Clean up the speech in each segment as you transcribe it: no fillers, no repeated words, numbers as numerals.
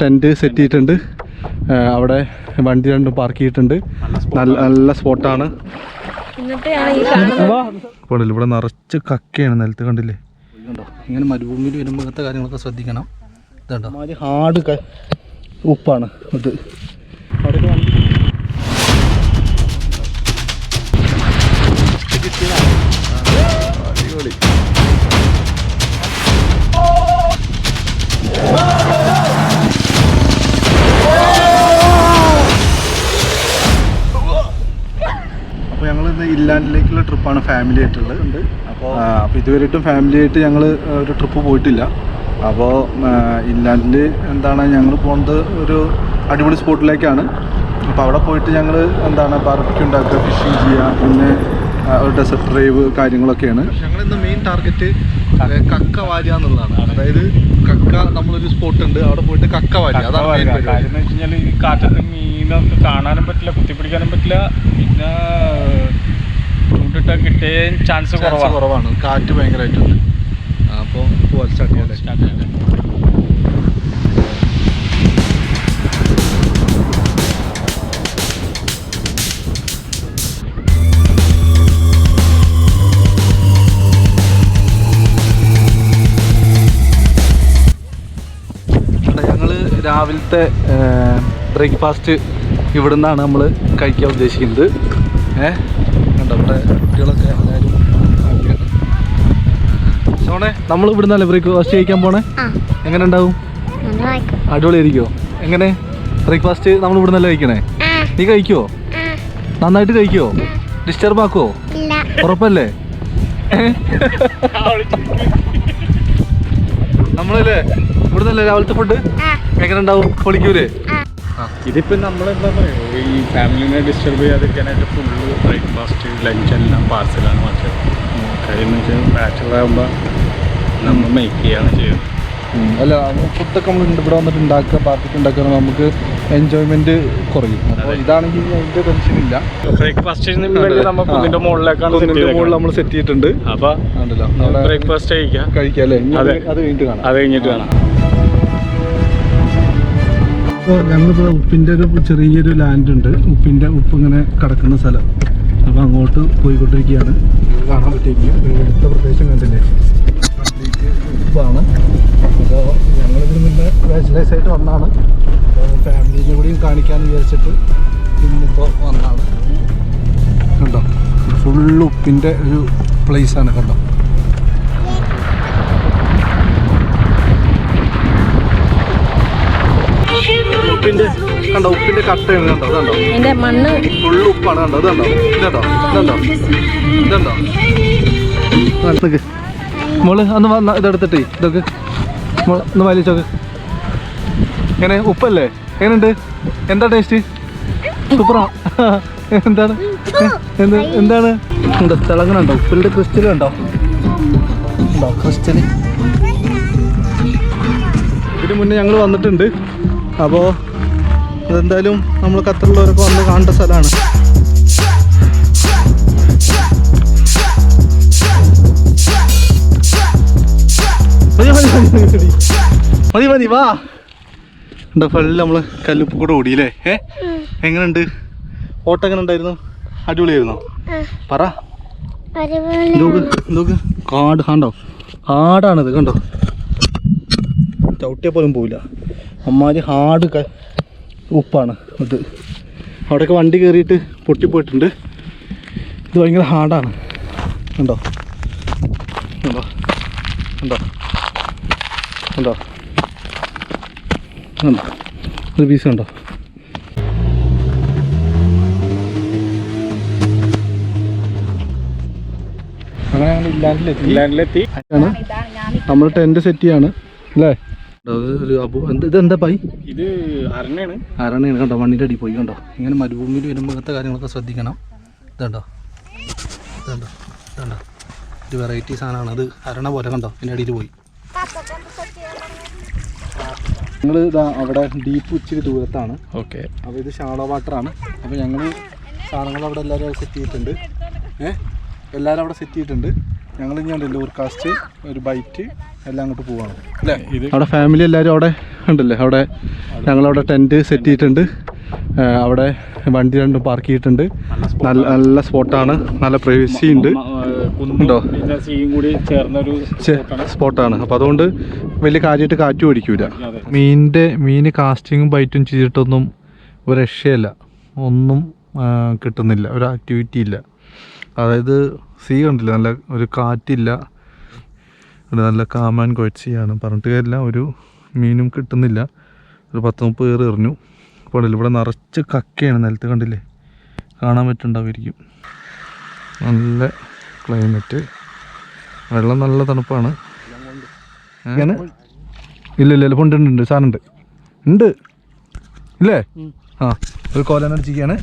Tent set ചെയ്തിട്ടുണ്ട്. അവിടെ വണ്ടി രണ്ടും പാർക്ക് ചെയ്തിട്ടുണ്ട്. നല്ല സ്പോട്ടാണ്. ഇവിടെ നിറച്ച് കക്കയാണ് നിലത്ത് കണ്ടില്ലേ. കണ്ടോ ഇങ്ങനെ മരുഭൂമിയിൽ വരുമ്പോൾ ഇങ്ങനത്തെ കാര്യങ്ങളൊക്കെ ശ്രദ്ധിക്കണം. ഇതുണ്ടോ ഹാർഡ് ഉപ്പാണ് ഇത്. അവിടെയൊക്കെ വണ്ടി അടിപൊളി. അപ്പോൾ ഞങ്ങൾ ഇന്ന് ഇല്ലാൻഡിലേക്കുള്ള ട്രിപ്പാണ് ഫാമിലി ആയിട്ടുള്ളത്. അപ്പോൾ ഇതുവരെയായിട്ടും ഫാമിലി ആയിട്ട് ഞങ്ങൾ ഒരു ട്രിപ്പ് പോയിട്ടില്ല. അപ്പോൾ ഇല്ലാൻഡിൽ എന്താണ് ഞങ്ങൾ പോകുന്നത് ഒരു അടിപൊളി സ്പോട്ടിലേക്കാണ്. അപ്പോൾ അവിടെ പോയിട്ട് ഞങ്ങൾ എന്താണ് ബാർബിക്യൂ ഉണ്ടാക്കുക, ഫിഷിങ് ചെയ്യുക, പിന്നെ ഒരു ഡെസേർട്ട് ഡ്രൈവ് കാര്യങ്ങളൊക്കെയാണ്. ഞങ്ങളിന്ന് മെയിൻ ടാർഗറ്റ് കക്ക വാരുക എന്നുള്ളതാണ്. അതായത് കക്ക നമ്മളൊരു സ്പോട്ട് ഉണ്ട്, അവിടെ പോയിട്ട് കക്ക വാരുക. അതാണ് മെയിൻ പരിപാടി. എന്ന് വെച്ച് കഴിഞ്ഞാൽ ഈ കാറ്റത്ത് മീനൊക്കെ കാണാനും പറ്റില്ല, കുത്തിപ്പിടിക്കാനും പറ്റില്ല. പിന്നെ ചൂണ്ടിട്ട് കിട്ടിയ ചാൻസ് കുറവാണ്. കാറ്റ് ഭയങ്കരമായിട്ടുണ്ട്. അപ്പോൾ സ്റ്റാർട്ട് ചെയ്യാം. രാവിലത്തെ ബ്രേക്ക്ഫാസ്റ്റ് ഇവിടെ നിന്നാണ് നമ്മൾ കഴിക്കാൻ ഉദ്ദേശിക്കുന്നത്. കണ്ടോ ഇവിടെ കുട്ടികളൊക്കെ എല്ലാവരും ഹാപ്പിയാണ്. സോണേ നമ്മൾ ഇവിടെ നിന്നല്ലേ ബ്രേക്ക്ഫാസ്റ്റ് കഴിക്കാൻ പോണേ? എങ്ങനെ ഉണ്ടാവും? അടിപൊളിയായിരിക്കുമോ? എങ്ങനെ ബ്രേക്ക്ഫാസ്റ്റ് നമ്മൾ ഇവിടെ നിന്നല്ലേ കഴിക്കണേ? നീ കഴിക്കുമോ? നന്നായിട്ട് കഴിക്കുമോ? ഡിസ്റ്റർബ് ആക്കുമോ? ഉറപ്പല്ലേ? നമ്മളല്ലേ ഇവിടെ നിന്നല്ലേ രാവിലത്തെ ഫുഡ്? എങ്ങനെ ഉണ്ടാവും? പൊളിക്കൂലേ? ഇതിപ്പോൾ നമ്മളെന്താ പറയുക, ഈ ഫാമിലിനെ ഡിസ്റ്റർബ് ചെയ്യാതിരിക്കാനായിട്ട് ഫുള്ള് ബ്രേക്ക്ഫാസ്റ്റ് ലഞ്ച് എല്ലാം പാർസലാണ് വാങ്ങിച്ചത്. കാര്യം എന്ന് വെച്ചാൽ ബാച്ചിലർ ആകുമ്പോൾ നമ്മൾ മേക്ക് ചെയ്യാണ് ചെയ്യുന്നത്. അല്ല ഫുഡൊക്കെ നമ്മൾ ഇവിടെ വന്നിട്ട് ഉണ്ടാക്കുക, പാർട്ടിക്ക് ഉണ്ടാക്കുക, നമുക്ക് എൻജോയ്മെന്റ് കുറയും. അപ്പോൾ ഇതാണെങ്കിൽ അതിൻ്റെ ടെൻഷൻ ഇല്ല. ബ്രേക്ക്ഫാസ്റ്റ് നമുക്ക് ഇതിൻ്റെ മുകളിലേക്കാണ് നമ്മൾ സെറ്റ് ചെയ്തിട്ടുണ്ട്. അപ്പോൾ ബ്രേക്ക്ഫാസ്റ്റ് കഴിക്കാം അല്ലേ? അത് കഴിഞ്ഞിട്ട് കാണാം. അത് കഴിഞ്ഞിട്ട് കാണാം. അപ്പോൾ ഞങ്ങളിപ്പോൾ ഉപ്പിൻ്റെ ഒരു ചെറിയൊരു ലാൻഡ് ഉണ്ട്. ഉപ്പ് ഇങ്ങനെ കിടക്കുന്ന സ്ഥലം. അപ്പോൾ അങ്ങോട്ട് പോയിക്കൊണ്ടിരിക്കുകയാണ്. കാണാൻ പറ്റിയിരിക്കും. ഇവിടുത്തെ പ്രദേശം കണ്ടില്ലേ, കംപ്ലീറ്റ് ഉപ്പാണ്. അപ്പോൾ ഞങ്ങളിതിന് മുന്നേ ബാച്ചിലേഴ്സ് ആയിട്ട് വന്നാണ്. അപ്പോൾ ഫാമിലീനെ കൂടിയും കാണിക്കാമെന്ന് വിചാരിച്ചിട്ട് ഇന്നിപ്പോൾ വന്നാണ്. കണ്ടോ ഫുള്ള് ഉപ്പിൻ്റെ ഒരു പ്ലേസാണ്. കണ്ടോ ഉപ്പിന്റെ കട്ടയാണ്. കണ്ടോ അതുണ്ടോ മണ്ണ് ഫുള്ള് ഉപ്പാണ്. കണ്ടോ അതുണ്ടോ ഇതുണ്ടോ ഇതുണ്ടോ ഇതുണ്ടോ ഇതൊക്കെ മോള് ഒന്ന് വന്ന ഇതെടുത്തിട്ടേ ഇതൊക്കെ ഒന്ന് വലിച്ചോക്ക്. എങ്ങനെ ഉപ്പല്ലേ? എങ്ങനെയുണ്ട്? എന്താ ടേസ്റ്റ്? സൂപ്പറാ. എന്താണ് എന്താണ് എന്താ തിളങ്ങണുണ്ടോ? ഉപ്പിൻ്റെ ക്രിസ്റ്റൽ ഉണ്ടോ? ഉണ്ടോ ക്രിസ്റ്റൽ? ഇതിന് മുന്നേ ഞങ്ങൾ വന്നിട്ടുണ്ട്. അപ്പോൾ അതെന്തായാലും നമ്മൾ ഖത്തറിലുള്ളവരൊക്കെ വന്ന് കാണേണ്ട സ്ഥലമാണ്. മതി വാ. എന്താ ഫുള്ള് നമ്മൾ കല്ലുപ്പ് കൂടെ ഓടിയില്ലേ? എങ്ങനെയുണ്ട്? ഓട്ടം എങ്ങനെ ഉണ്ടായിരുന്നു? അടിപൊളിയായിരുന്നോ? പറ. നോക്ക് കാട് കണ്ടോ? കാടാണിത് കണ്ടോ? ചവിട്ടിയാൽ പോലും പോവില്ല. അമ്മാതിരി ഹാർഡ് ഉപ്പാണ് ഇത്. അവിടെയൊക്കെ വണ്ടി കയറിയിട്ട് പൊട്ടിപ്പോയിട്ടുണ്ട്. ഇത് ഭയങ്കര ഹാർഡാണ്. കണ്ടോ കണ്ടോ കണ്ടോ കണ്ടോ കണ്ടോ ഒരു പീസ് കണ്ടോ? അങ്ങനെ ഞങ്ങൾ ഇല്ലാൻഡിലെത്തി. നമ്മൾ ടെൻറ്റ് സെറ്റ് ചെയ്യാണ് അല്ലേ? ഇതെന്താ പൈ? ഇത് അരണയാണ്. കണ്ടോ വണ്ടിൻ്റെ അടി പോയി. കണ്ടോ ഇങ്ങനെ മരുഭൂമിയിൽ വരുമ്പോൾ ഇങ്ങനത്തെ കാര്യങ്ങളൊക്കെ ശ്രദ്ധിക്കണം. ഇതുണ്ടോ ഇതുണ്ടോ ഇതുണ്ടോ ഒരു വെറൈറ്റി സാധനമാണ്. അത് അരണ പോലെ കണ്ടോ എൻ്റെ അടിയിൽ പോയി. ഞങ്ങൾ ഇതാ അവിടെ ഡീപ്പ് ഇച്ചിരി ദൂരത്താണ്. ഓക്കെ. അപ്പോൾ ഇത് ഷാളോ വാട്ടറാണ്. അപ്പോൾ ഞങ്ങൾ സാധനങ്ങൾ അവിടെ എല്ലാവരും സെറ്റ് ചെയ്തിട്ടുണ്ട്. എല്ലാവരും അവിടെ സെറ്റ് ചെയ്തിട്ടുണ്ട്. ഞങ്ങൾ ഇനി ലൂർ കാസ്റ്റ്, ഒരു ബൈറ്റ്, എല്ലാം അങ്ങോട്ട് പോവാണ് അല്ലേ. അവിടെ ഫാമിലി എല്ലാവരും അവിടെ ഉണ്ടല്ലേ. അവിടെ ഞങ്ങളവിടെ ടെൻറ്റ് സെറ്റ് ചെയ്തിട്ടുണ്ട്. അവിടെ വണ്ടി രണ്ടും പാർക്ക് ചെയ്തിട്ടുണ്ട്. നല്ല സ്പോട്ടാണ്, നല്ല പ്രൈവസി ഉണ്ട് ഉണ്ടോ, സ്പോട്ടാണ്. അപ്പോൾ അതുകൊണ്ട് വലിയ കാര്യമായിട്ട് കാറ്റും അടിക്കൂല. മീൻ കാസ്റ്റിങ്ങും ബൈറ്റും ചെയ്തിട്ടൊന്നും ഒരു രക്ഷയല്ല, ഒന്നും കിട്ടുന്നില്ല, ഒരു ആക്ടിവിറ്റി ഇല്ല. അതായത് സീ കണ്ടില്ല, നല്ല ഒരു കാറ്റില്ല, നല്ല കാമാൻ കൊച്ചിയാണ് പറഞ്ഞിട്ട് കാര്യമില്ല. ഒരു മീനും കിട്ടുന്നില്ല. ഒരു 10-30 പേർ എറിഞ്ഞു. അപ്പോൾ ഇവിടെ നിറച്ച് കക്കയാണ് നിലത്ത്, കണ്ടില്ലേ, കാണാൻ പറ്റുന്നുണ്ടാവുമായിരിക്കും. നല്ല ക്ലൈമറ്റ്, വെള്ളം നല്ല തണുപ്പാണ്. ഇല്ല ഉണ്ട് സാധനം ഉണ്ട് ഇല്ലേ. ആ ഒരു കോല അടിച്ചിരിക്കുകയാണ്,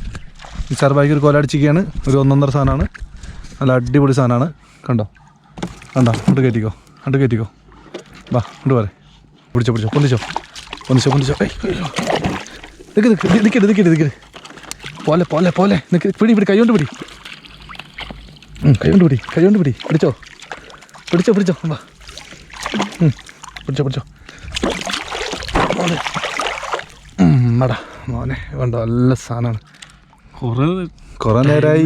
നിസാർ ബായിക്ക് ഒരു കോല അടിച്ചിരിക്കുകയാണ്. ഒരു 1.5 സാധനമാണ്, നല്ല അടിപൊളി സാധനമാണ്. കണ്ടോ അങ്ങോട്ട് കയറ്റിക്കോ വാ, അങ്ങോട്ട് പോരെ. പിടിച്ചോ പൊന്തിച്ചോ. നിൽക്കരുത് പോലെ നിൽക്ക്. പിടി കൈകൊണ്ട് പിടി, പിടിച്ചോ വാ. പിടിച്ചോ മടാ മോനെ, വേണ്ട നല്ല സാധനമാണ്. കുറെ നേരമായി.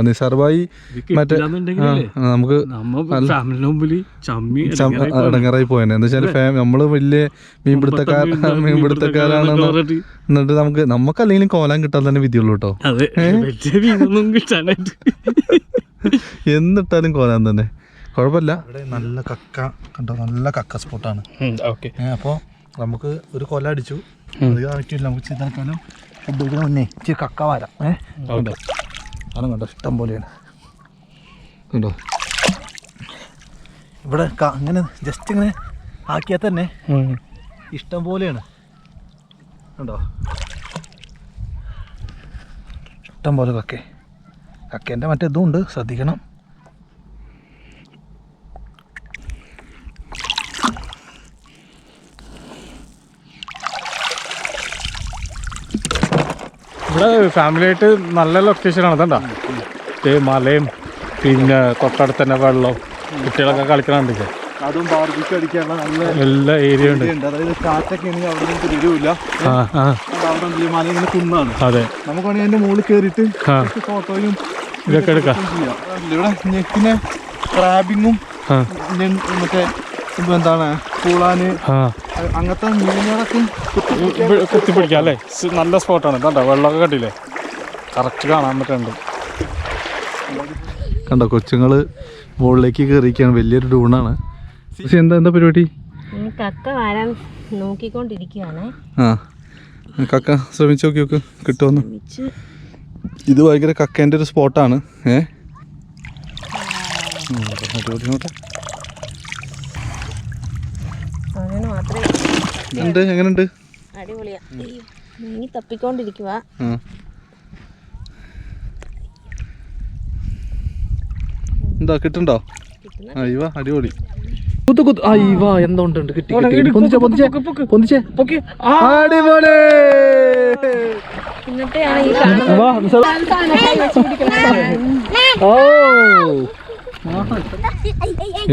നിസാർ ഭായി മറ്റേ നമുക്ക് ഇടങ്ങറായി പോയെന്നെ. എന്താ വെച്ചാൽ നമ്മള് വലിയ മീൻപിടുത്തക്കാരാണെന്ന് എന്നിട്ട് നമുക്ക് അല്ലെങ്കിലും കോലാൻ കിട്ടാൻ തന്നെ വിധിയുള്ളൂ കേട്ടോ. എന്നിട്ടാലും കോലാൻ തന്നെ കുഴപ്പമില്ല. ഇവിടെ നല്ല കക്ക കണ്ടോ, നല്ല കക്ക സ്പോട്ടാണ്. അപ്പോൾ നമുക്ക് ഒരു കൊല അടിച്ചു, അധികം ആയിട്ടില്ല. നമുക്ക് ചെയ്താൽക്കാലം ഫുഡ് കഴിക്കുന്ന മുന്നേ ഇച്ചിരി കക്ക വരാം. കണ്ടോ ഇഷ്ടം പോലെയാണ് കണ്ടോ. ഇവിടെ അങ്ങനെ ജസ്റ്റ് ഇങ്ങനെ ആക്കിയാൽ തന്നെ ഇഷ്ടം പോലെയാണ് കണ്ടോ, ഇഷ്ടം പോലെ കക്കേൻ്റെ മറ്റേതും ഉണ്ട്, ശ്രദ്ധിക്കണം. ഇവിടെ ഫാമിലി ആയിട്ട് നല്ല ലൊക്കേഷനാണ്. ഇതണ്ട മലയും പിന്നെ തൊട്ടടുത്ത് തന്നെ വെള്ളം, കുട്ടികളൊക്കെ കളിക്കണുണ്ട്. അതും ബാർബിക്യൂ അടിക്കാനുള്ള നല്ല എല്ലാ ഏരിയ ഉണ്ട്. അതായത് കാറ്റൊക്കെ ആണെങ്കിൽ അവിടെ നിന്ന് തിരിവില്ല, അവിടെ മല ഇങ്ങനെ കുന്നാണ്. അതെ, നമുക്ക് വേണമെങ്കിൽ അതിൻ്റെ മുകളിൽ കയറിയിട്ട് ഫോട്ടോയും ഇതൊക്കെ എടുക്കാം. ഇവിടെ നെക്കിനെ ക്രാബിങ്ങും മറ്റേ എന്താണ് പൂളാന് അങ്ങനത്തെ മീനുകളൊക്കെ കുത്തിപ്പിടിക്കാം അല്ലേ. നല്ല സ്പോട്ടാണ്. ഇതാ വെള്ളമൊക്കെ കണ്ടില്ലേ, കറക്റ്റ് കാണാൻ പറ്റുന്നുണ്ട്. കണ്ടോ കൊച്ചുങ്ങള് മുകളിലേക്ക് കയറിയിരിക്കുകയാണ്. വലിയൊരു ഡൂണാണ്. എന്താ പരിപാടി? കക്ക വരാൻ നോക്കിക്കൊണ്ടിരിക്കുകയാണ്. കക്ക ശ്രമിച്ചു നോക്കി കിട്ടുമെന്ന്. ഇത് ഭയങ്കര കക്കേൻ്റെ ഒരു സ്പോട്ടാണ്. എങ്ങനെയുണ്ട്? അടിപൊളിയാ. നീ തപ്പിക്കൊണ്ടിരിക്കുക. എന്താ കിട്ടുണ്ടോ? അയ്യോ അടിപൊളി. എന്തുണ്ട് എന്നിട്ട്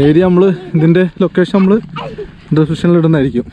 ഏരിയ നമ്മള് ഇതിന്റെ ലൊക്കേഷൻ നമ്മള് ഡിസ്ക്രിപ്ഷനിൽ ഇടുന്നതായിരിക്കും.